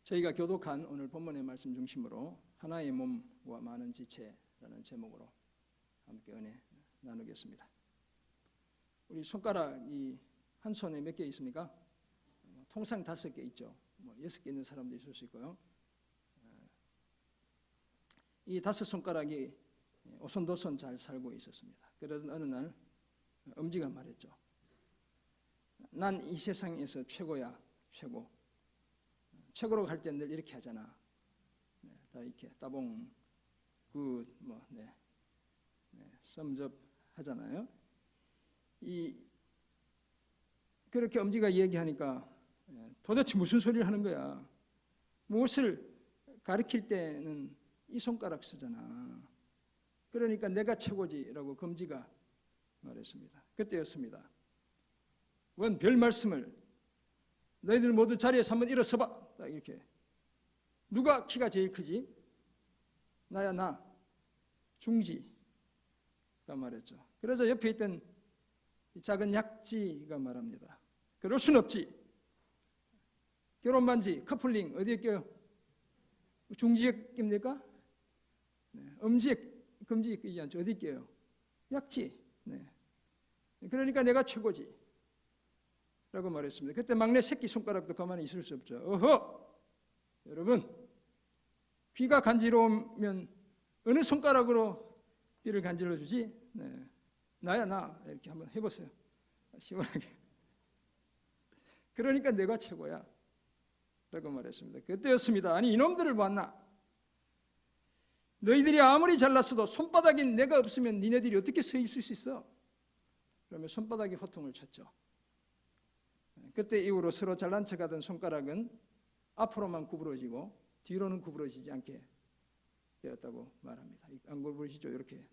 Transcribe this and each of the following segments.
저희가 교독한 오늘 본문의 말씀 중심으로 하나의 몸과 많은 지체라는 제목으로 함께 은혜 나누겠습니다. 우리 손가락이 한 손에 몇 개 있습니까? 통상 5개 있죠. 6개 있는 사람도 있을 수 있고요. 이 5 손가락이 오손도손 잘 살고 있었습니다. 그러던 어느 날 엄지가 말했죠. 난 이 세상에서 최고야, 최고. 최고로 갈 때 늘 이렇게 하잖아. 다 이렇게 따봉, 굿, 썸접 하잖아요. 그렇게 엄지가 얘기하니까 도대체 무슨 소리를 하는 거야? 무엇을 가리킬 때는 이 손가락 쓰잖아. 그러니까 내가 최고지라고 검지가 말했습니다. 그때였습니다. 원 별 말씀을 너희들 모두 자리에서 한번 일어서봐. 딱 이렇게. 누가 키가 제일 크지? 나야 나. 중지가 말했죠. 그래서 옆에 있던 작은 약지가 말합니다. 그럴 순 없지. 결혼 반지, 커플링 어디에 껴요? 중지에 낍니까? 엄지에, 금지에 끼지 않죠. 어디 껴요? 약지. 그러니까 내가 최고지. 라고 말했습니다. 그때 막내 새끼 손가락도 가만히 있을 수 없죠. 어허! 여러분, 귀가 간지러우면 어느 손가락으로 귀를 간질러 주지? 나야 나. 이렇게 한번 해보세요. 시원하게. 그러니까 내가 최고야. 라고 말했습니다. 그때였습니다. 아니 이놈들을 봤나? 너희들이 아무리 잘났어도 손바닥인 내가 없으면 니네들이 어떻게 서 있을 수 있어? 그러면 손바닥이 호통을 쳤죠. 그때 이후로 서로 잘난 척하던 손가락은 앞으로만 구부러지고 뒤로는 구부러지지 않게 되었다고 말합니다. 안 구부러지죠? 이렇게.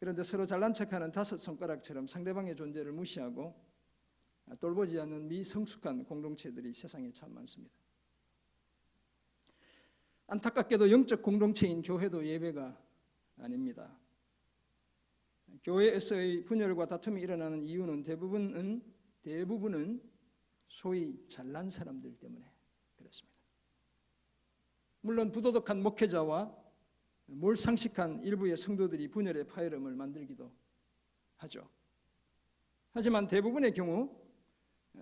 그런데 서로 잘난 척하는 5 손가락처럼 상대방의 존재를 무시하고 돌보지 않는 미성숙한 공동체들이 세상에 참 많습니다. 안타깝게도 영적 공동체인 교회도 예외가 아닙니다. 교회에서의 분열과 다툼이 일어나는 이유는 대부분은 소위 잘난 사람들 때문에 그렇습니다. 물론 부도덕한 목회자와 몰상식한 일부의 성도들이 분열의 파열음을 만들기도 하죠. 하지만 대부분의 경우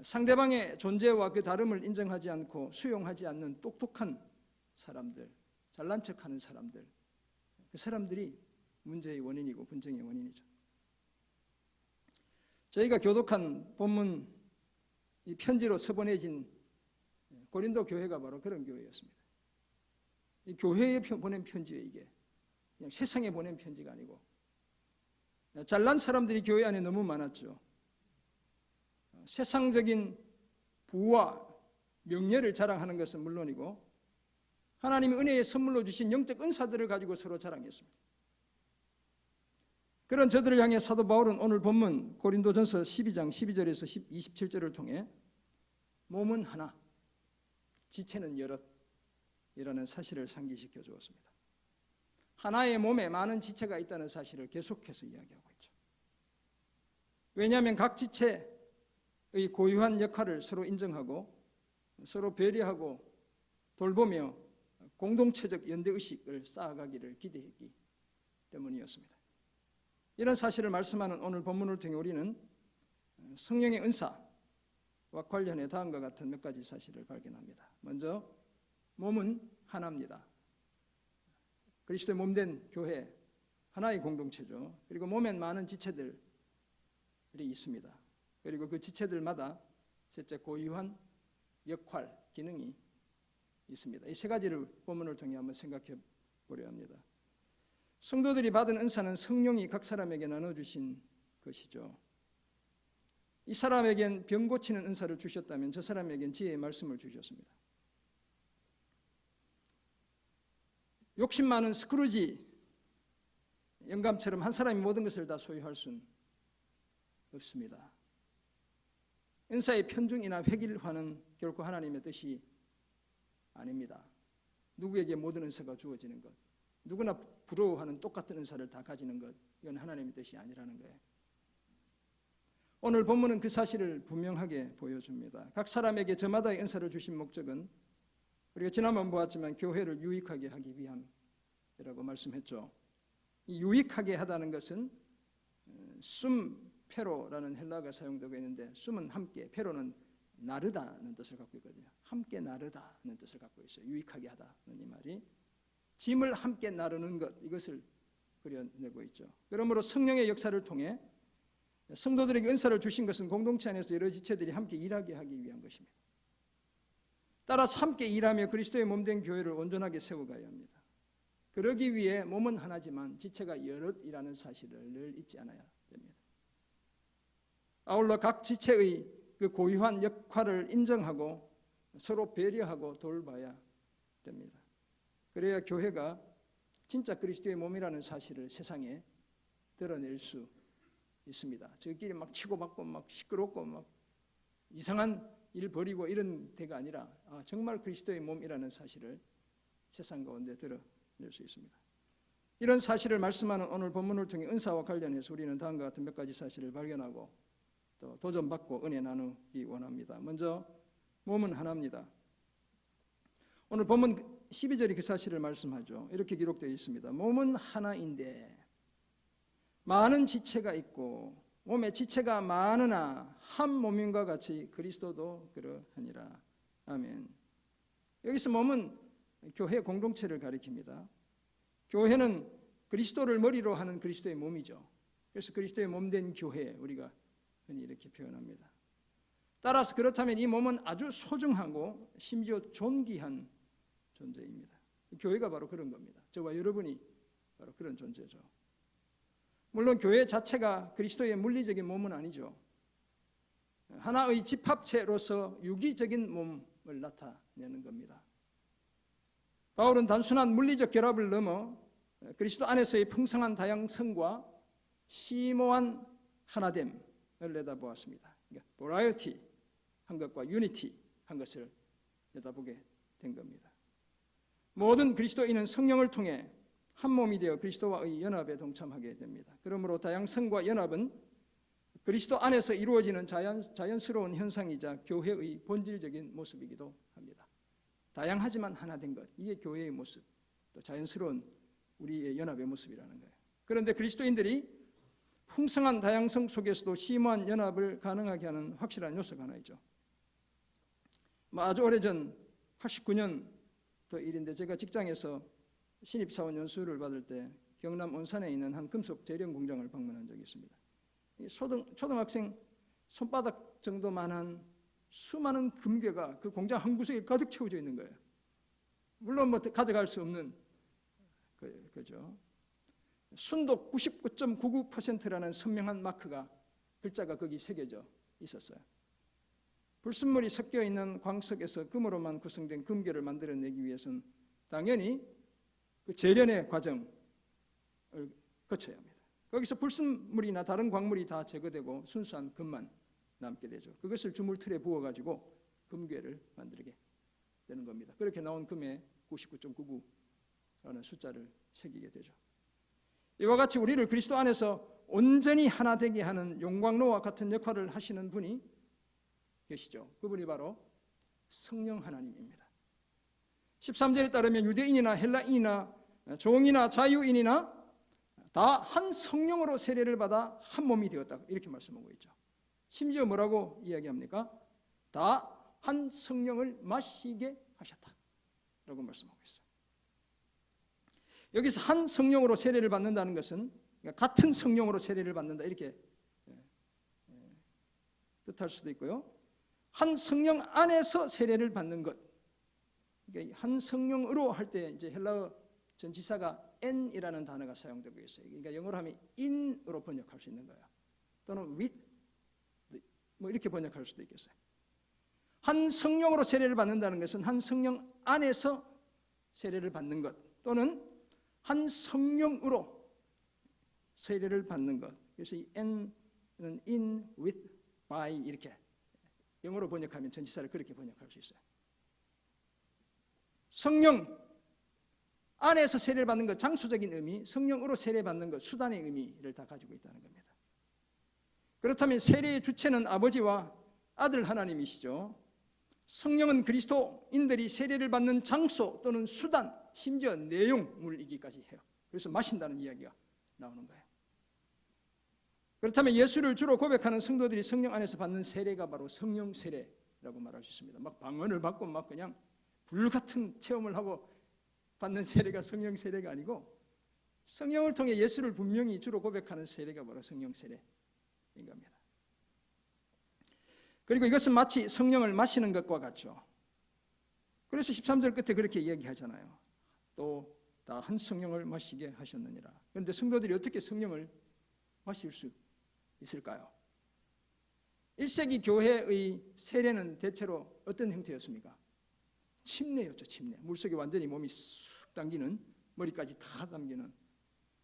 상대방의 존재와 그 다름을 인정하지 않고 수용하지 않는 똑똑한 사람들, 잘난 척하는 사람들, 그 사람들이 문제의 원인이고 분쟁의 원인이죠. 저희가 교독한 본문 이 편지로 서번해진 고린도 교회가 바로 그런 교회였습니다. 이 교회에 보낸 편지예요. 이게 그냥 세상에 보낸 편지가 아니고 잘난 사람들이 교회 안에 너무 많았죠. 세상적인 부와 명예를 자랑하는 것은 물론이고 하나님이 은혜의 선물로 주신 영적 은사들을 가지고 서로 자랑했습니다. 그런 저들을 향해 사도 바울은 오늘 본문 고린도전서 12장 12절에서 27절을 통해 몸은 하나, 지체는 여럿이라는 사실을 상기시켜 주었습니다. 하나의 몸에 많은 지체가 있다는 사실을 계속해서 이야기하고 있죠. 왜냐하면 각 지체의 고유한 역할을 서로 인정하고 서로 배려하고 돌보며 공동체적 연대의식을 쌓아가기를 기대했기 때문이었습니다. 이런 사실을 말씀하는 오늘 본문을 통해 우리는 성령의 은사와 관련해 다음과 같은 몇 가지 사실을 발견합니다. 먼저 몸은 하나입니다. 그리스도의 몸된 교회, 하나의 공동체죠. 그리고 몸엔 많은 지체들이 있습니다. 그리고 그 지체들마다 실제 고유한 역할, 기능이 있습니다. 이 3가지를 본문을 통해 한번 생각해 보려 합니다. 성도들이 받은 은사는 성령이 각 사람에게 나눠주신 것이죠. 이 사람에겐 병 고치는 은사를 주셨다면 저 사람에겐 지혜의 말씀을 주셨습니다. 욕심 많은 스크루지 영감처럼 한 사람이 모든 것을 다 소유할 수는 없습니다. 은사의 편중이나 획일화는 결코 하나님의 뜻이 아닙니다. 누구에게 모든 은사가 주어지는 것, 누구나 부러워하는 똑같은 은사를 다 가지는 것, 이건 하나님의 뜻이 아니라는 거예요. 오늘 본문은 그 사실을 분명하게 보여줍니다. 각 사람에게 저마다의 은사를 주신 목적은 우리가 지난번 보았지만 교회를 유익하게 하기 위함이라고 말씀했죠. 이 유익하게 하다는 것은 페로라는 헬라어가 사용되고 있는데 숨은 함께, 페로는 나르다는 뜻을 갖고 있거든요. 함께 나르다는 뜻을 갖고 있어요. 유익하게 하다는 이 말이 짐을 함께 나르는 것, 이것을 그려내고 있죠. 그러므로 성령의 역사를 통해 성도들에게 은사를 주신 것은 공동체 안에서 여러 지체들이 함께 일하게 하기 위한 것입니다. 따라서 함께 일하며 그리스도의 몸된 교회를 온전하게 세워가야 합니다. 그러기 위해 몸은 하나지만 지체가 여럿이라는 사실을 늘 잊지 않아야 됩니다. 아울러 각 지체의 그 고유한 역할을 인정하고 서로 배려하고 돌봐야 됩니다. 그래야 교회가 진짜 그리스도의 몸이라는 사실을 세상에 드러낼 수 있습니다. 저희끼리 막 치고받고 막 시끄럽고 막 이상한 일 벌이고 이런 데가 아니라 정말 그리스도의 몸이라는 사실을 세상 가운데 드러낼 수 있습니다. 이런 사실을 말씀하는 오늘 본문을 통해 은사와 관련해서 우리는 다음과 같은 몇 가지 사실을 발견하고 또 도전받고 은혜 나누기 원합니다. 먼저 몸은 하나입니다. 오늘 본문 12절이 그 사실을 말씀하죠. 이렇게 기록되어 있습니다. 몸은 하나인데 많은 지체가 있고 몸에 지체가 많으나 한 몸인과 같이 그리스도도 그러하니라. 아멘. 여기서 몸은 교회 공동체를 가리킵니다. 교회는 그리스도를 머리로 하는 그리스도의 몸이죠. 그래서 그리스도의 몸된 교회, 우리가 흔히 이렇게 표현합니다. 따라서 그렇다면 이 몸은 아주 소중하고 심지어 존귀한 존재입니다. 교회가 바로 그런 겁니다. 저와 여러분이 바로 그런 존재죠. 물론 교회 자체가 그리스도의 물리적인 몸은 아니죠. 하나의 집합체로서 유기적인 몸을 나타내는 겁니다. 바울은 단순한 물리적 결합을 넘어 그리스도 안에서의 풍성한 다양성과 심오한 하나됨을 내다보았습니다. 그러니까 variety 한 것과 unity 한 것을 내다보게 된 겁니다. 모든 그리스도인은 성령을 통해 한 몸이 되어 그리스도와의 연합에 동참하게 됩니다. 그러므로 다양성과 연합은 그리스도 안에서 이루어지는 자연스러운 현상이자 교회의 본질적인 모습이기도 합니다. 다양하지만 하나 된 것, 이게 교회의 모습, 또 자연스러운 우리의 연합의 모습이라는 거예요. 그런데 그리스도인들이 풍성한 다양성 속에서도 심오한 연합을 가능하게 하는 확실한 요소가 하나 있죠. 아주 오래전 89년도 일인데 제가 직장에서 신입사원 연수를 받을 때 경남 온산에 있는 한 금속 재련 공장을 방문한 적이 있습니다. 초등학생 손바닥 정도만한 수많은 금괴가 그 공장 한 구석에 가득 채워져 있는 거예요. 물론 가져갈 수 없는 거죠. 순도 99.99%라는 선명한 마크가 글자가 거기 새겨져 있었어요. 불순물이 섞여 있는 광석에서 금으로만 구성된 금괴를 만들어내기 위해서는 당연히 그 재련의 과정을 거쳐야 합니다. 거기서 불순물이나 다른 광물이 다 제거되고 순수한 금만 남게 되죠. 그것을 주물틀에 부어가지고 금괴를 만들게 되는 겁니다. 그렇게 나온 금에 99.99라는 숫자를 새기게 되죠. 이와 같이 우리를 그리스도 안에서 온전히 하나 되게 하는 용광로와 같은 역할을 하시는 분이 계시죠. 그분이 바로 성령 하나님입니다. 13절에 따르면 유대인이나 헬라인이나 종이나 자유인이나 다 한 성령으로 세례를 받아 한 몸이 되었다. 이렇게 말씀하고 있죠. 심지어 뭐라고 이야기합니까? 다 한 성령을 마시게 하셨다 라고 말씀하고 있어요. 여기서 한 성령으로 세례를 받는다는 것은 같은 성령으로 세례를 받는다 이렇게 뜻할 수도 있고요. 한 성령 안에서 세례를 받는 것. 그러니까 한 성령으로 할 때 이제 헬라어 전치사가 n이라는 단어가 사용되고 있어요. 그러니까 영어로 하면 in으로 번역할 수 있는 거예요. 또는 with 뭐 이렇게 번역할 수도 있겠어요. 한 성령으로 세례를 받는다는 것은 한 성령 안에서 세례를 받는 것 또는 한 성령으로 세례를 받는 것. 그래서 이 n은 in, with, by 이렇게 영어로 번역하면 전치사를 그렇게 번역할 수 있어요. 성령 안에서 세례를 받는 것, 장소적인 의미, 성령으로 세례받는 것, 수단의 의미를 다 가지고 있다는 겁니다. 그렇다면 세례의 주체는 아버지와 아들 하나님이시죠. 성령은 그리스도인들이 세례를 받는 장소 또는 수단, 심지어 내용물이기까지 해요. 그래서 마신다는 이야기가 나오는 거예요. 그렇다면 예수를 주로 고백하는 성도들이 성령 안에서 받는 세례가 바로 성령 세례라고 말할 수 있습니다. 막 방언을 받고 막 그냥 불같은 체험을 하고 받는 세례가 성령 세례가 아니고, 성령을 통해 예수를 분명히 주로 고백하는 세례가 바로 성령 세례인 겁니다. 그리고 이것은 마치 성령을 마시는 것과 같죠. 그래서 13절 끝에 그렇게 이야기하잖아요. 또 다 한 성령을 마시게 하셨느니라. 그런데 성도들이 어떻게 성령을 마실 수 있을까요? 1세기 교회의 세례는 대체로 어떤 형태였습니까? 침례였죠. 침례. 물속에 완전히 몸이 쑥 당기는, 머리까지 다 담기는.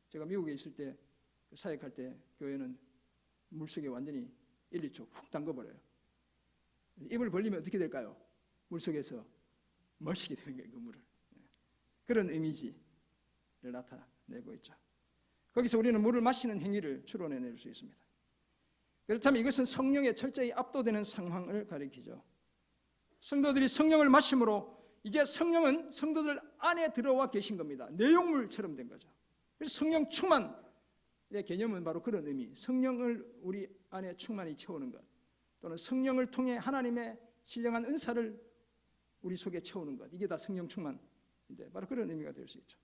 제가 미국에 있을 때 사역할 때 교회는 물속에 완전히 1, 2초 훅 담궈버려요. 입을 벌리면 어떻게 될까요? 물속에서 마시게 되는 거예요. 그 물을. 그런 이미지를 나타내고 있죠. 거기서 우리는 물을 마시는 행위를 추론해낼 수 있습니다. 그렇다면 이것은 성령에 철저히 압도되는 상황을 가리키죠. 성도들이 성령을 마심으로 이제 성령은 성도들 안에 들어와 계신 겁니다. 내용물처럼 된 거죠. 그래서 성령 충만의 개념은 바로 그런 의미, 성령을 우리 안에 충만히 채우는 것, 또는 성령을 통해 하나님의 신령한 은사를 우리 속에 채우는 것, 이게 다 성령 충만인데 바로 그런 의미가 될 수 있죠.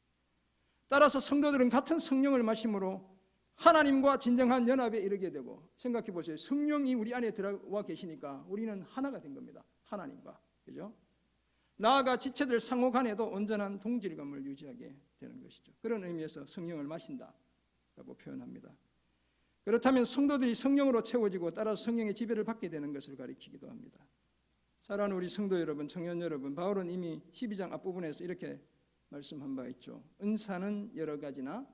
따라서 성도들은 같은 성령을 마심으로 하나님과 진정한 연합에 이르게 되고, 생각해 보세요. 성령이 우리 안에 들어와 계시니까 우리는 하나가 된 겁니다. 하나님과. 그죠? 나아가 지체들 상호 간에도 온전한 동질감을 유지하게 되는 것이죠. 그런 의미에서 성령을 마신다라고 표현합니다. 그렇다면 성도들이 성령으로 채워지고 따라서 성령의 지배를 받게 되는 것을 가리키기도 합니다. 사랑하는 우리 성도 여러분, 청년 여러분, 바울은 이미 12장 앞부분에서 이렇게 말씀한 바 있죠. 은사는 여러 가지나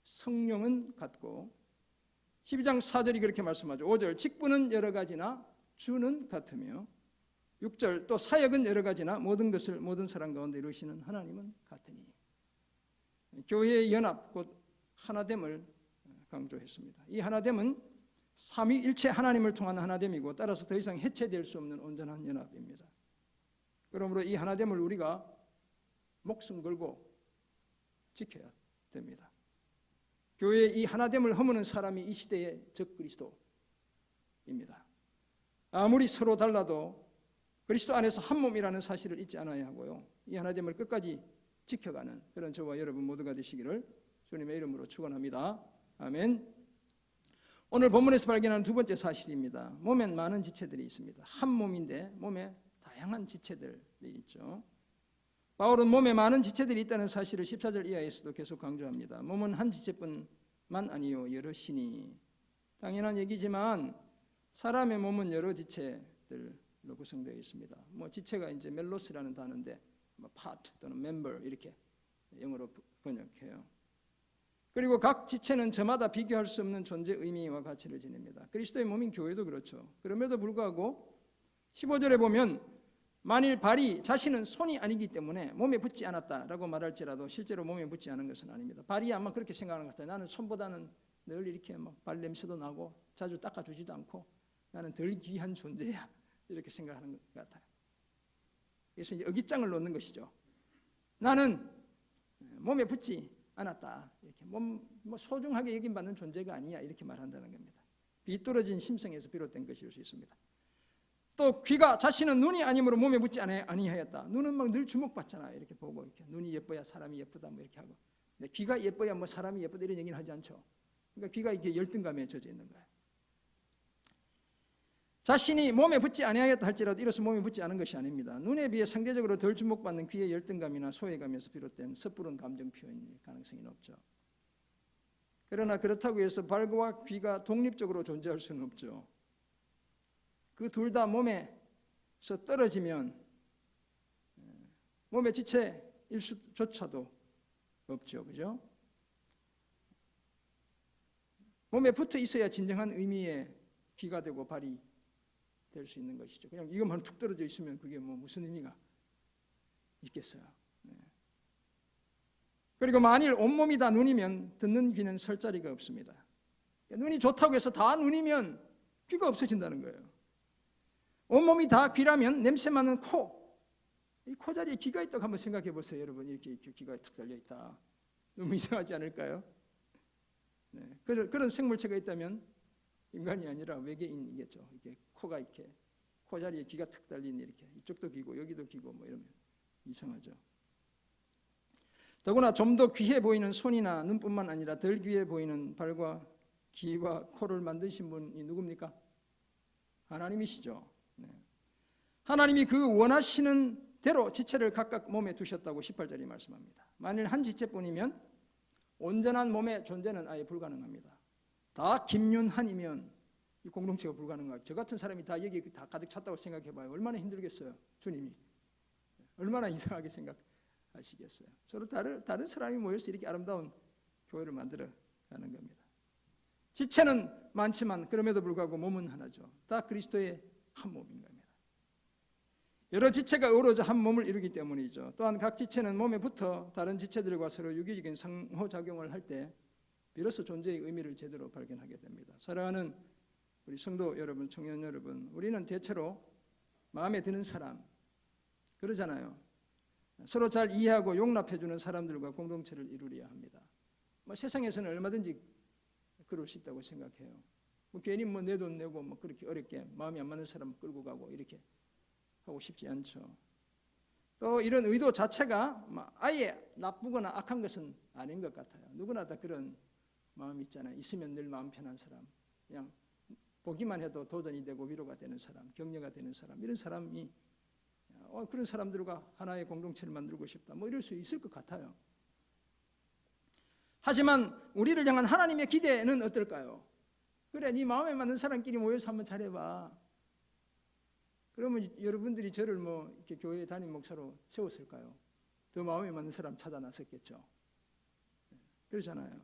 성령은 같고, 12장 4절이 그렇게 말씀하죠. 5절, 직분은 여러 가지나 주는 같으며, 6절, 또 사역은 여러 가지나 모든 것을 모든 사람 가운데 이루시는 하나님은 같으니. 교회의 연합, 곧 하나됨을 강조했습니다. 이 하나됨은 삼위일체 하나님을 통한 하나됨이고, 따라서 더 이상 해체될 수 없는 온전한 연합입니다. 그러므로 이 하나됨을 우리가 목숨 걸고 지켜야 됩니다. 교회의 이 하나됨을 허무는 사람이 이 시대의 적그리스도입니다. 아무리 서로 달라도 그리스도 안에서 한 몸이라는 사실을 잊지 않아야 하고요, 이 하나됨을 끝까지 지켜가는 그런 저와 여러분 모두가 되시기를 주님의 이름으로 축원합니다. 아멘. 오늘 본문에서 발견하는 두 번째 사실입니다. 몸엔 많은 지체들이 있습니다. 한 몸인데 몸에 다양한 지체들이 있죠. 바울은 몸에 많은 지체들이 있다는 사실을 14절 이하에서도 계속 강조합니다. 몸은 한 지체뿐만 아니요 여럿이니. 당연한 얘기지만 사람의 몸은 여러 지체들로 구성되어 있습니다. 지체가 이제 멜로스라는 단어인데 part 또는 member 이렇게 영어로 번역해요. 그리고 각 지체는 저마다 비교할 수 없는 존재 의미와 가치를 지닙니다. 그리스도의 몸인 교회도 그렇죠. 그럼에도 불구하고 15절에 보면 만일 발이 자신은 손이 아니기 때문에 몸에 붙지 않았다라고 말할지라도 실제로 몸에 붙지 않은 것은 아닙니다. 발이 아마 그렇게 생각하는 것 같아요. 나는 손보다는 늘 이렇게 발 냄새도 나고 자주 닦아주지도 않고 나는 덜 귀한 존재야, 이렇게 생각하는 것 같아요. 그래서 이제 어깃장을 놓는 것이죠. 나는 몸에 붙지 않았다, 이렇게 소중하게 여김받는 존재가 아니야, 이렇게 말한다는 겁니다. 비뚤어진 심성에서 비롯된 것일 수 있습니다. 또 귀가 자신은 눈이 아니므로 몸에 붙지 아니하였다. 눈은 막 늘 주목받잖아요. 이렇게 보고 이렇게 눈이 예뻐야 사람이 예쁘다 뭐 이렇게 하고. 근데 귀가 예뻐야 뭐 사람이 예쁘다 이런 얘기는 하지 않죠. 그러니까 귀가 이렇게 열등감에 젖어 있는 거예요. 자신이 몸에 붙지 아니하였다 할지라도 이로써 몸에 붙지 않은 것이 아닙니다. 눈에 비해 상대적으로 덜 주목받는 귀의 열등감이나 소외감에서 비롯된 섣부른 감정 표현일 가능성이 높죠. 그러나 그렇다고 해서 발과 귀가 독립적으로 존재할 수는 없죠. 그 둘 다 몸에서 떨어지면 몸의 지체일 수조차도 없죠. 그죠? 몸에 붙어 있어야 진정한 의미의 귀가 되고 발이 될 수 있는 것이죠. 그냥 이것만 툭 떨어져 있으면 그게 무슨 의미가 있겠어요. 네. 그리고 만일 온몸이 다 눈이면 듣는 귀는 설 자리가 없습니다. 눈이 좋다고 해서 다 눈이면 귀가 없어진다는 거예요. 온몸이 다 귀라면 냄새 맡는 코, 이 코자리에 귀가 있다고 한번 생각해 보세요. 여러분, 이렇게 귀가 탁 달려 있다. 너무 이상하지 않을까요? 네, 그런 생물체가 있다면 인간이 아니라 외계인이겠죠. 이게 코가 이렇게 코자리에 귀가 탁 달린 이렇게 이쪽도 귀고 여기도 귀고 뭐 이러면 이상하죠. 더구나 좀 더 귀해 보이는 손이나 눈뿐만 아니라 덜 귀해 보이는 발과 귀와 코를 만드신 분이 누굽니까? 하나님이시죠. 네. 하나님이 그 원하시는 대로 지체를 각각 몸에 두셨다고 18절이 말씀합니다. 만일 한 지체뿐이면 온전한 몸의 존재는 아예 불가능합니다. 다 김윤한이면 이 공동체가 불가능하죠. 저 같은 사람이 다 여기 다 가득 찼다고 생각해봐요. 얼마나 힘들겠어요. 주님이 얼마나 이상하게 생각하시겠어요. 서로 다른 사람이 모여서 이렇게 아름다운 교회를 만들어가는 겁니다. 지체는 많지만 그럼에도 불구하고 몸은 하나죠. 다 그리스도의 한 몸인 겁니다. 여러 지체가 어우러져 한 몸을 이루기 때문이죠. 또한 각 지체는 몸에 붙어 다른 지체들과 서로 유기적인 상호작용을 할 때 비로소 존재의 의미를 제대로 발견하게 됩니다. 사랑하는 우리 성도 여러분, 청년 여러분, 우리는 대체로 마음에 드는 사람, 그러잖아요. 서로 잘 이해하고 용납해주는 사람들과 공동체를 이루려야 합니다. 세상에서는 얼마든지 그럴 수 있다고 생각해요. 괜히 내 돈 내고 그렇게 어렵게 마음이 안 맞는 사람 끌고 가고 이렇게 하고 싶지 않죠. 또 이런 의도 자체가 아예 나쁘거나 악한 것은 아닌 것 같아요. 누구나 다 그런 마음이 있잖아요. 있으면 늘 마음 편한 사람, 그냥 보기만 해도 도전이 되고 위로가 되는 사람, 격려가 되는 사람, 이런 사람이 그런 사람들과 하나의 공동체를 만들고 싶다, 이럴 수 있을 것 같아요. 하지만 우리를 향한 하나님의 기대는 어떨까요? 그래, 네 마음에 맞는 사람끼리 모여서 한번 잘해봐. 그러면 여러분들이 저를 이렇게 교회 담임 목사로 세웠을까요? 더 마음에 맞는 사람 찾아 나섰겠죠. 그러잖아요.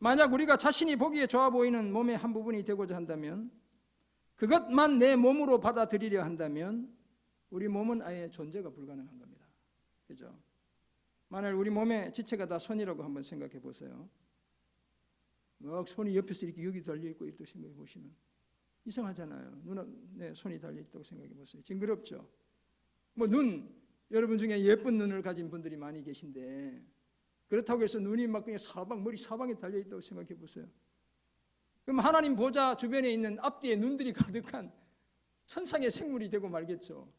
만약 우리가 자신이 보기에 좋아 보이는 몸의 한 부분이 되고자 한다면, 그것만 내 몸으로 받아들이려 한다면 우리 몸은 아예 존재가 불가능한 겁니다. 그죠? 만약 우리 몸의 지체가 다 손이라고 한번 생각해 보세요. 손이 옆에서 이렇게 여기 달려있고 이렇게 생각해 보시면 이상하잖아요. 눈에 손이 달려있다고 생각해 보세요. 징그럽죠? 여러분 중에 예쁜 눈을 가진 분들이 많이 계신데, 그렇다고 해서 눈이 그냥 머리 사방에 달려있다고 생각해 보세요. 그럼 하나님 보좌 주변에 있는 앞뒤에 눈들이 가득한 천상의 생물이 되고 말겠죠.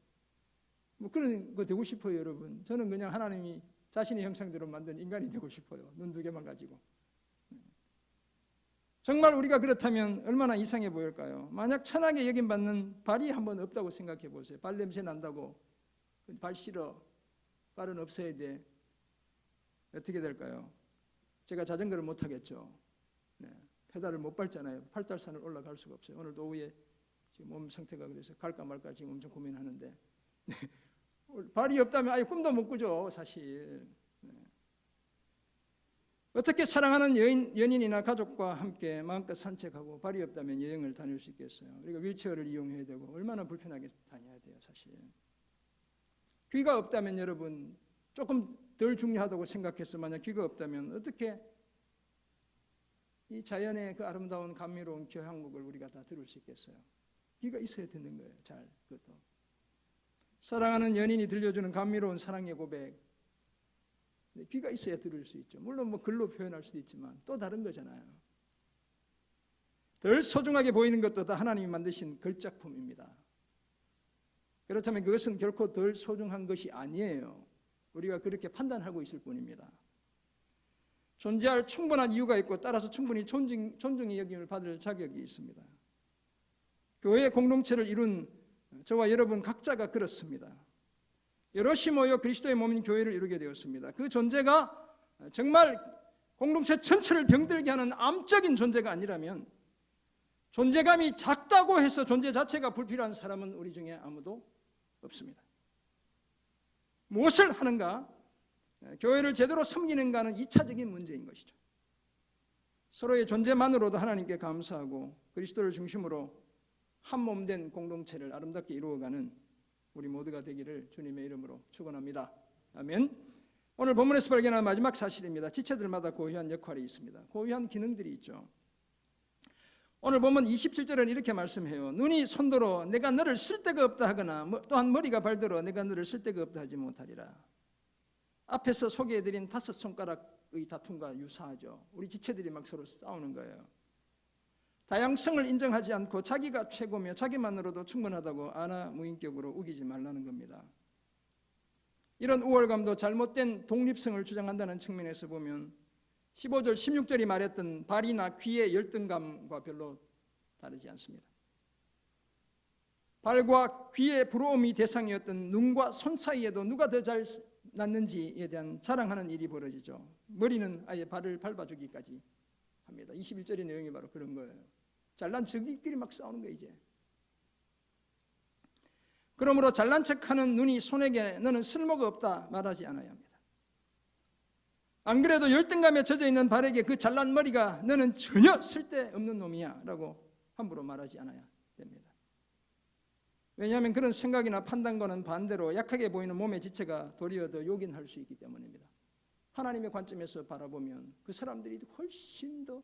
그런 거 되고 싶어요, 여러분. 저는 그냥 하나님이 자신의 형상대로 만든 인간이 되고 싶어요. 눈 두 개만 가지고. 정말 우리가 그렇다면 얼마나 이상해 보일까요? 만약 천하게 여김받는 발이 한번 없다고 생각해 보세요. 발 냄새 난다고 발 싫어, 발은 없어야 돼. 어떻게 될까요? 제가 자전거를 못 타겠죠. 페달을 못 밟잖아요. 팔달산을 올라갈 수가 없어요. 오늘도 오후에 지금 몸 상태가 그래서 갈까 말까 지금 엄청 고민하는데 발이 없다면 아예 꿈도 못 꾸죠, 사실. 어떻게 사랑하는 연인이나 가족과 함께 마음껏 산책하고 발이 없다면 여행을 다닐 수 있겠어요? 우리가 휠체어를 이용해야 되고 얼마나 불편하게 다녀야 돼요, 사실. 귀가 없다면 여러분 조금 덜 중요하다고 생각해서 만약 귀가 없다면 어떻게 이 자연의 그 아름다운 감미로운 교향곡을 우리가 다 들을 수 있겠어요? 귀가 있어야 듣는 거예요, 잘. 그것도 사랑하는 연인이 들려주는 감미로운 사랑의 고백, 귀가 있어야 들을 수 있죠. 물론 글로 표현할 수도 있지만 또 다른 거잖아요. 덜 소중하게 보이는 것도 다 하나님이 만드신 걸작품입니다. 그렇다면 그것은 결코 덜 소중한 것이 아니에요. 우리가 그렇게 판단하고 있을 뿐입니다. 존재할 충분한 이유가 있고 따라서 충분히 존중의 여김을 받을 자격이 있습니다. 교회 공동체를 이룬 저와 여러분 각자가 그렇습니다. 여럿이 모여 그리스도의 몸인 교회를 이루게 되었습니다. 그 존재가 정말 공동체 전체를 병들게 하는 암적인 존재가 아니라면, 존재감이 작다고 해서 존재 자체가 불필요한 사람은 우리 중에 아무도 없습니다. 무엇을 하는가? 교회를 제대로 섬기는가는 2차적인 문제인 것이죠. 서로의 존재만으로도 하나님께 감사하고 그리스도를 중심으로 한 몸 된 공동체를 아름답게 이루어가는 우리 모두가 되기를 주님의 이름으로 축원합니다. 아멘. 오늘 본문에서 발견한 마지막 사실입니다. 지체들마다 고유한 역할이 있습니다. 고유한 기능들이 있죠. 오늘 보면 27절은 이렇게 말씀해요. 눈이 손들어 내가 너를 쓸데가 없다 하거나 또한 머리가 발들어 내가 너를 쓸데가 없다 하지 못하리라. 앞에서 소개해드린 5손가락의 다툼과 유사하죠. 우리 지체들이 막 서로 싸우는 거예요. 다양성을 인정하지 않고 자기가 최고며 자기만으로도 충분하다고 안하무인격으로 우기지 말라는 겁니다. 이런 우월감도 잘못된 독립성을 주장한다는 측면에서 보면 15절, 16절이 말했던 발이나 귀의 열등감과 별로 다르지 않습니다. 발과 귀의 부러움이 대상이었던 눈과 손 사이에도 누가 더 잘 났는지에 대한 자랑하는 일이 벌어지죠. 머리는 아예 발을 밟아주기까지 합니다. 21절의 내용이 바로 그런 거예요. 잘난 척끼리 막 싸우는 거예요. 이제 그러므로 잘난 척하는 눈이 손에게 너는 쓸모가 없다 말하지 않아야 합니다. 안 그래도 열등감에 젖어있는 발에게 그 잘난 머리가 너는 전혀 쓸데없는 놈이야 라고 함부로 말하지 않아야 됩니다. 왜냐하면 그런 생각이나 판단과는 반대로 약하게 보이는 몸의 지체가 도리어 더 요긴할 수 있기 때문입니다. 하나님의 관점에서 바라보면 그 사람들이 훨씬 더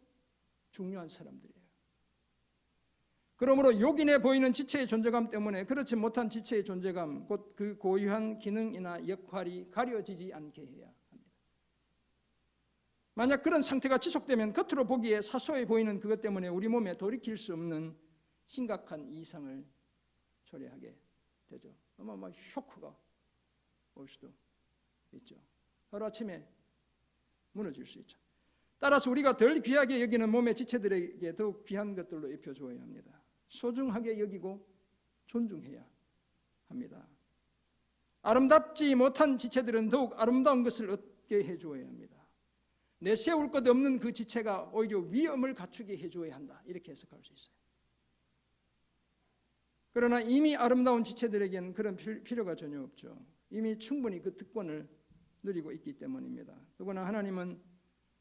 중요한 사람들이에요. 그러므로 요긴해 보이는 지체의 존재감 때문에 그렇지 못한 지체의 존재감, 곧 그 고유한 기능이나 역할이 가려지지 않게 해야 합니다. 만약 그런 상태가 지속되면 겉으로 보기에 사소해 보이는 그것 때문에 우리 몸에 돌이킬 수 없는 심각한 이상을 초래하게 되죠. 어마어마한 쇼크가 올 수도 있죠. 하루아침에 무너질 수 있죠. 따라서 우리가 덜 귀하게 여기는 몸의 지체들에게 더욱 귀한 것들로 입혀주어야 합니다. 소중하게 여기고 존중해야 합니다. 아름답지 못한 지체들은 더욱 아름다운 것을 얻게 해주어야 합니다. 내세울 것 없는 그 지체가 오히려 위엄을 갖추게 해주어야 한다. 이렇게 해석할 수 있어요. 그러나 이미 아름다운 지체들에게는 그런 필요가 전혀 없죠. 이미 충분히 그 특권을 누리고 있기 때문입니다. 더구나 하나님은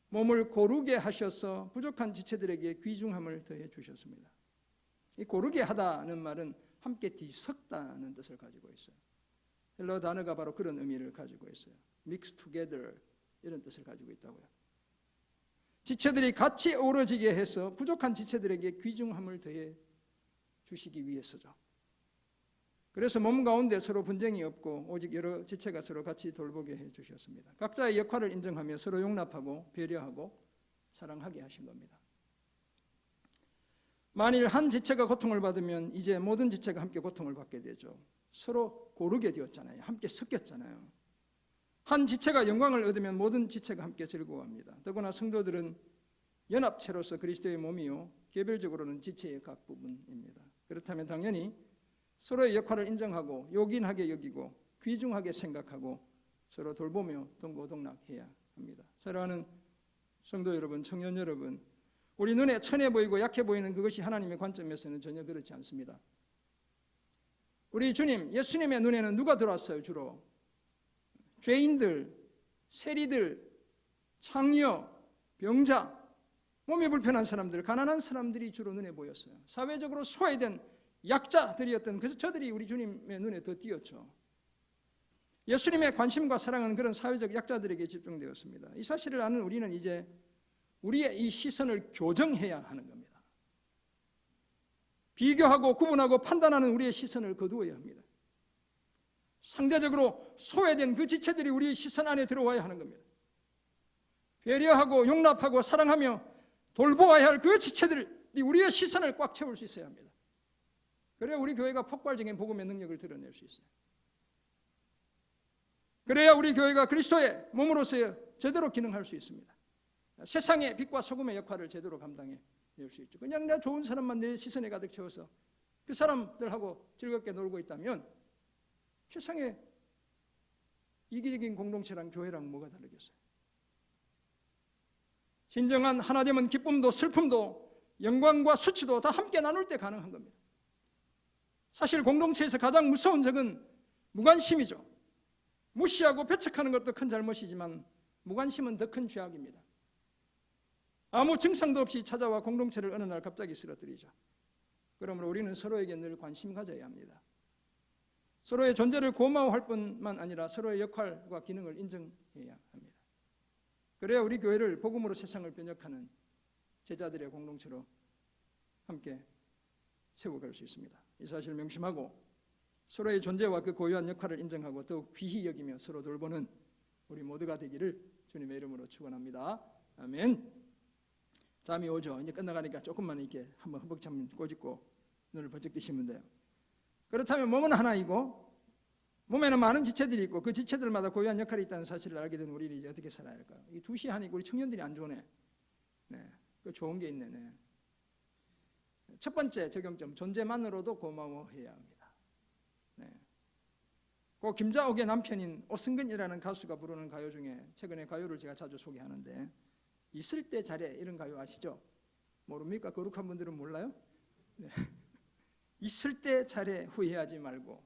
몸을 고르게 하셔서 부족한 지체들에게 귀중함을 더해 주셨습니다. 이 고르게 하다는 말은 함께 뒤섞다는 뜻을 가지고 있어요. 헬러 단어가 바로 그런 의미를 가지고 있어요. mix together 이런 뜻을 가지고 있다고요. 지체들이 같이 어우러지게 해서 부족한 지체들에게 귀중함을 더해 주시기 위해서죠. 그래서 몸 가운데 서로 분쟁이 없고 오직 여러 지체가 서로 같이 돌보게 해 주셨습니다. 각자의 역할을 인정하며 서로 용납하고 배려하고 사랑하게 하신 겁니다. 만일 한 지체가 고통을 받으면 이제 모든 지체가 함께 고통을 받게 되죠. 서로 고르게 되었잖아요. 함께 섞였잖아요. 한 지체가 영광을 얻으면 모든 지체가 함께 즐거워합니다. 더구나 성도들은 연합체로서 그리스도의 몸이요 개별적으로는 지체의 각 부분입니다. 그렇다면 당연히 서로의 역할을 인정하고 요긴하게 여기고 귀중하게 생각하고 서로 돌보며 동고동락해야 합니다. 사랑하는 성도 여러분, 청년 여러분, 우리 눈에 천해 보이고 약해 보이는 그것이 하나님의 관점에서는 전혀 그렇지 않습니다. 우리 주님, 예수님의 눈에는 누가 들어왔어요? 주로 죄인들, 세리들, 창녀, 병자, 몸이 불편한 사람들, 가난한 사람들이 주로 눈에 보였어요. 사회적으로 소외된 약자들이었던 그래서 저들이 우리 주님의 눈에 더 띄었죠. 예수님의 관심과 사랑은 그런 사회적 약자들에게 집중되었습니다. 이 사실을 아는 우리는 이제 우리의 이 시선을 교정해야 하는 겁니다. 비교하고 구분하고 판단하는 우리의 시선을 거두어야 합니다. 상대적으로 소외된 그 지체들이 우리의 시선 안에 들어와야 하는 겁니다. 배려하고 용납하고 사랑하며 돌보아야 할 그 지체들이 우리의 시선을 꽉 채울 수 있어야 합니다. 그래야 우리 교회가 폭발적인 복음의 능력을 드러낼 수 있어요. 그래야 우리 교회가 그리스도의 몸으로서 제대로 기능할 수 있습니다. 세상의 빛과 소금의 역할을 제대로 감당해 낼 수 있죠. 그냥 내 좋은 사람만 내 시선에 가득 채워서 그 사람들하고 즐겁게 놀고 있다면 세상에 이기적인 공동체랑 교회랑 뭐가 다르겠어요? 진정한 하나됨은 기쁨도 슬픔도 영광과 수치도 다 함께 나눌 때 가능한 겁니다. 사실 공동체에서 가장 무서운 적은 무관심이죠. 무시하고 배척하는 것도 큰 잘못이지만 무관심은 더 큰 죄악입니다. 아무 증상도 없이 찾아와 공동체를 어느 날 갑자기 쓰러뜨리죠. 그러므로 우리는 서로에게 늘 관심 가져야 합니다. 서로의 존재를 고마워할 뿐만 아니라 서로의 역할과 기능을 인정해야 합니다. 그래야 우리 교회를 복음으로 세상을 변혁하는 제자들의 공동체로 함께 세워갈 수 있습니다. 이 사실을 명심하고 서로의 존재와 그 고유한 역할을 인정하고 더욱 귀히 여기며 서로 돌보는 우리 모두가 되기를 주님의 이름으로 축원합니다. 아멘. 잠이 오죠. 이제 끝나가니까 조금만 이렇게 한번 허벅지 한번 꼬집고 눈을 번쩍 뜨시면 돼요. 그렇다면 몸은 하나이고 몸에는 많은 지체들이 있고 그 지체들마다 고유한 역할이 있다는 사실을 알게 된 우리는 이제 어떻게 살아야 할까요? 이 두시 하니까 우리 청년들이 안 좋네. 네, 그 좋은 게 있네. 네. 첫 번째 적용점, 존재만으로도 고마워해야 합니다. 네. 그 김자옥의 남편인 오승근이라는 가수가 부르는 가요 중에 최근에 가요를 제가 자주 소개하는데 있을 때 잘해 이런 가요 아시죠? 모릅니까? 거룩한 분들은 몰라요? 네. 있을 때 잘해 후회하지 말고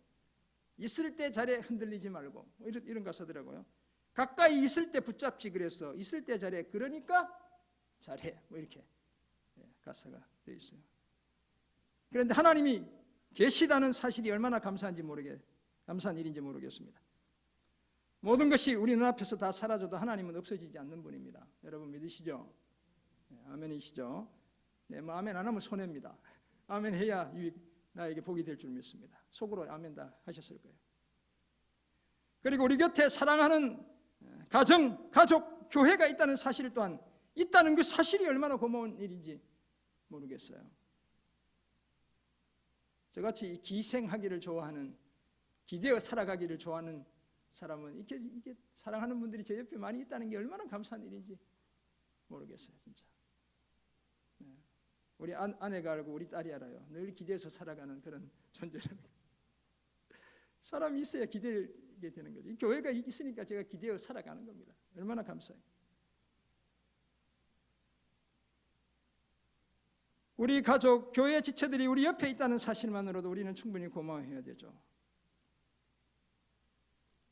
있을 때 잘해 흔들리지 말고 이런 가사더라고요. 가까이 있을 때 붙잡지 그래서 있을 때 잘해 그러니까 잘해 이렇게 가사가 되어 있어요. 그런데 하나님이 계시다는 사실이 얼마나 감사한 일인지 모르겠습니다. 모든 것이 우리 눈앞에서 다 사라져도 하나님은 없어지지 않는 분입니다. 여러분 믿으시죠? 네, 아멘이시죠? 네, 뭐 아멘 안 하면 손해입니다. 아멘 해야 나에게 복이 될 줄 믿습니다. 속으로 아멘 다 하셨을 거예요. 그리고 우리 곁에 사랑하는 가정, 가족, 교회가 있다는 사실 또한 있다는 그 사실이 얼마나 고마운 일인지 모르겠어요. 저같이 기생하기를 좋아하는 기대어 살아가기를 좋아하는 사람은 이게 사랑하는 분들이 제 옆에 많이 있다는 게 얼마나 감사한 일인지 모르겠어요. 진짜. 네. 우리 아내가 알고 우리 딸이 알아요. 늘 기대해서 살아가는 그런 존재라는 거예요. 사람이 있어야 기대게 되는 거죠. 이 교회가 있으니까 제가 기대어 살아가는 겁니다. 얼마나 감사해요. 우리 가족, 교회 지체들이 우리 옆에 있다는 사실만으로도 우리는 충분히 고마워해야 되죠.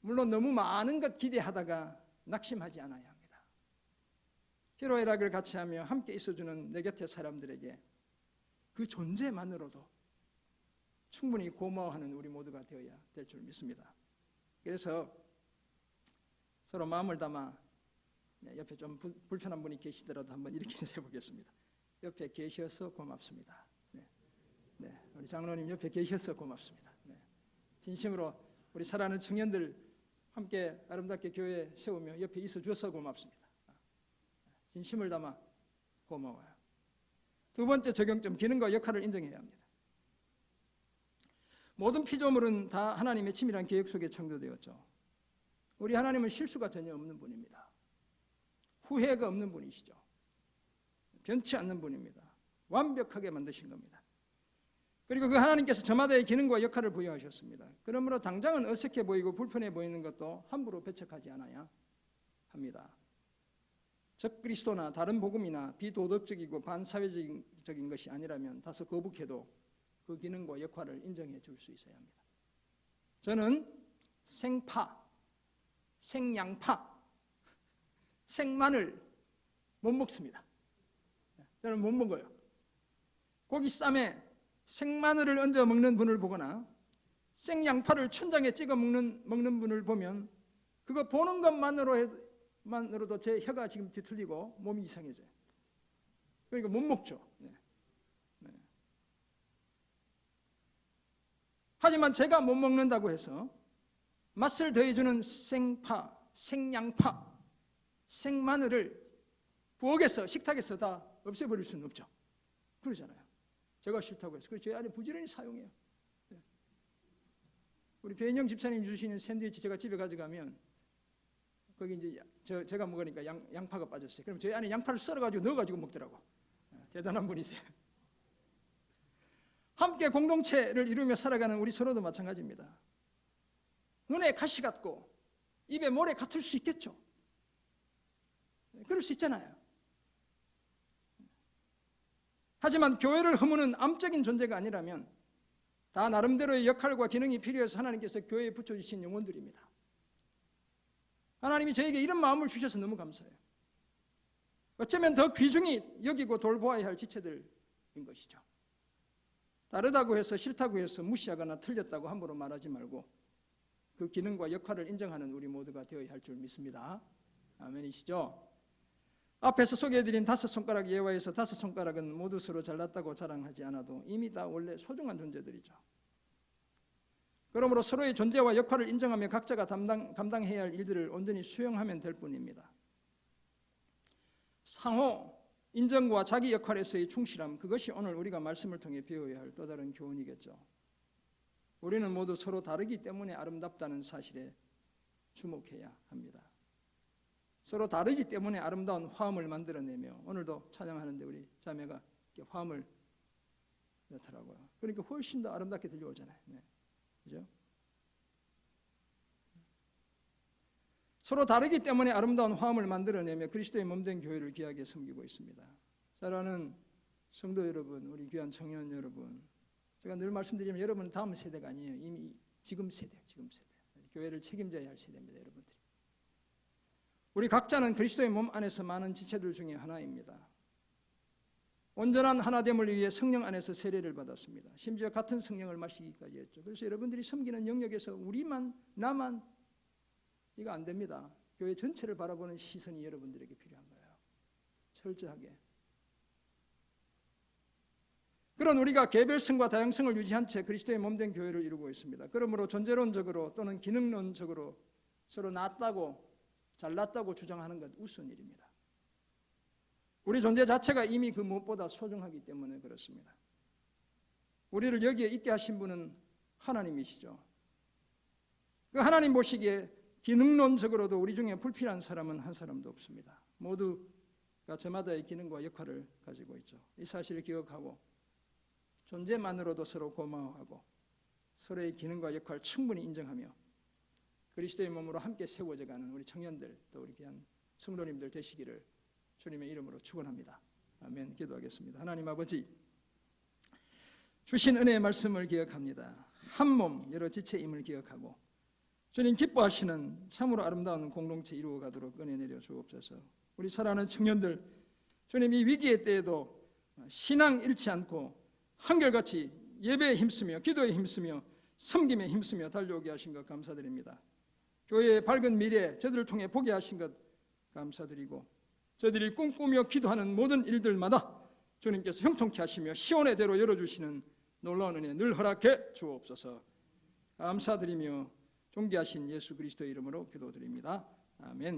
물론 너무 많은 것 기대하다가 낙심하지 않아야 합니다. 희로애락을 같이 하며 함께 있어주는 내 곁의 사람들에게 그 존재만으로도 충분히 고마워하는 우리 모두가 되어야 될 줄 믿습니다. 그래서 서로 마음을 담아 옆에 좀 불편한 분이 계시더라도 한번 이렇게 해보겠습니다. 옆에 계셔서 고맙습니다. 네, 우리 장로님 옆에 계셔서 고맙습니다. 네, 진심으로 우리 사랑하는 청년들 함께 아름답게 교회 세우며 옆에 있어 주셔서 고맙습니다. 진심을 담아 고마워요. 두 번째 적용점, 기능과 역할을 인정해야 합니다. 모든 피조물은 다 하나님의 치밀한 계획 속에 창조되었죠. 우리 하나님은 실수가 전혀 없는 분입니다. 후회가 없는 분이시죠. 변치 않는 분입니다. 완벽하게 만드신 겁니다. 그리고 그 하나님께서 저마다의 기능과 역할을 부여하셨습니다. 그러므로 당장은 어색해 보이고 불편해 보이는 것도 함부로 배척하지 않아야 합니다. 적그리스도나 다른 복음이나 비도덕적이고 반사회적인 것이 아니라면 다소 거북해도 그 기능과 역할을 인정해 줄 수 있어야 합니다. 저는 생파, 생양파, 생마늘 못 먹습니다. 저는 못 먹어요. 고기 쌈에 생마늘을 얹어 먹는 분을 보거나 생양파를 춘장에 찍어 먹는 분을 보면 그거 보는 것만으로도 제 혀가 지금 뒤틀리고 몸이 이상해져요. 그러니까 못 먹죠. 네. 네. 하지만 제가 못 먹는다고 해서 맛을 더해주는 생파, 생양파, 생마늘을 부엌에서 식탁에서 다 없애버릴 수는 없죠. 그러잖아요. 제가 싫다고 해서. 그래서 제 안에 부지런히 사용해요. 네. 우리 배인영 집사님 주시는 샌드위치 제가 집에 가져가면 거기 이제 제가 먹으니까 양파가 빠졌어요. 그럼 제 안에 양파를 썰어가지고 넣어가지고 먹더라고. 대단한 분이세요. 함께 공동체를 이루며 살아가는 우리 서로도 마찬가지입니다. 눈에 가시 같고 입에 모래 같을 수 있겠죠. 그럴 수 있잖아요. 하지만 교회를 허무는 암적인 존재가 아니라면 다 나름대로의 역할과 기능이 필요해서 하나님께서 교회에 붙여주신 영혼들입니다. 하나님이 저에게 이런 마음을 주셔서 너무 감사해요. 어쩌면 더 귀중히 여기고 돌보아야 할 지체들인 것이죠. 다르다고 해서 싫다고 해서 무시하거나 틀렸다고 함부로 말하지 말고 그 기능과 역할을 인정하는 우리 모두가 되어야 할 줄 믿습니다. 아멘이시죠? 앞에서 소개해드린 5손가락 예화에서 5손가락은 모두 서로 잘났다고 자랑하지 않아도 이미 다 원래 소중한 존재들이죠. 그러므로 서로의 존재와 역할을 인정하며 각자가 감당해야 할 일들을 온전히 수행하면 될 뿐입니다. 상호 인정과 자기 역할에서의 충실함, 그것이 오늘 우리가 말씀을 통해 배워야 할 또 다른 교훈이겠죠. 우리는 모두 서로 다르기 때문에 아름답다는 사실에 주목해야 합니다. 서로 다르기 때문에 아름다운 화음을 만들어내며, 오늘도 찬양하는데 우리 자매가 이렇게 화음을 넣더라고요. 그러니까 훨씬 더 아름답게 들려오잖아요. 네. 그죠? 서로 다르기 때문에 아름다운 화음을 만들어내며 그리스도의 몸된 교회를 귀하게 섬기고 있습니다. 사랑하는 성도 여러분, 우리 귀한 청년 여러분, 제가 늘 말씀드리면 여러분은 다음 세대가 아니에요. 이미 지금 세대. 교회를 책임져야 할 세대입니다. 여러분들이. 우리 각자는 그리스도의 몸 안에서 많은 지체들 중에 하나입니다. 온전한 하나됨을 위해 성령 안에서 세례를 받았습니다. 심지어 같은 성령을 마시기까지 했죠. 그래서 여러분들이 섬기는 영역에서 우리만, 나만, 이거 안 됩니다. 교회 전체를 바라보는 시선이 여러분들에게 필요한 거예요. 철저하게. 그런 우리가 개별성과 다양성을 유지한 채 그리스도의 몸된 교회를 이루고 있습니다. 그러므로 존재론적으로 또는 기능론적으로 서로 낫다고, 잘났다고 주장하는 것 우스운 일입니다. 우리 존재 자체가 이미 그 무엇보다 소중하기 때문에 그렇습니다. 우리를 여기에 있게 하신 분은 하나님이시죠. 그 하나님 보시기에 기능론적으로도 우리 중에 불필요한 사람은 한 사람도 없습니다. 모두가 저마다의 기능과 역할을 가지고 있죠. 이 사실을 기억하고 존재만으로도 서로 고마워하고 서로의 기능과 역할을 충분히 인정하며 그리스도의 몸으로 함께 세워져가는 우리 청년들, 또 우리 귀한 성도님들 되시기를 주님의 이름으로 축원합니다. 아멘. 기도하겠습니다. 하나님 아버지, 주신 은혜의 말씀을 기억합니다. 한 몸 여러 지체임을 기억하고 주님 기뻐하시는 참으로 아름다운 공동체 이루어가도록 은혜 내려 주옵소서. 우리 사랑하는 청년들, 주님 이 위기의 때에도 신앙 잃지 않고 한결같이 예배에 힘쓰며 기도에 힘쓰며 섬김에 힘쓰며 달려오게 하신 것 감사드립니다. 교회의 밝은 미래 저들을 통해 보게 하신 것 감사드리고 저들이 꿈꾸며 기도하는 모든 일들마다 주님께서 형통케 하시며 시온의 대로 열어주시는 놀라운 은혜 늘 허락해 주옵소서. 감사드리며 존귀하신 예수 그리스도의 이름으로 기도드립니다. 아멘.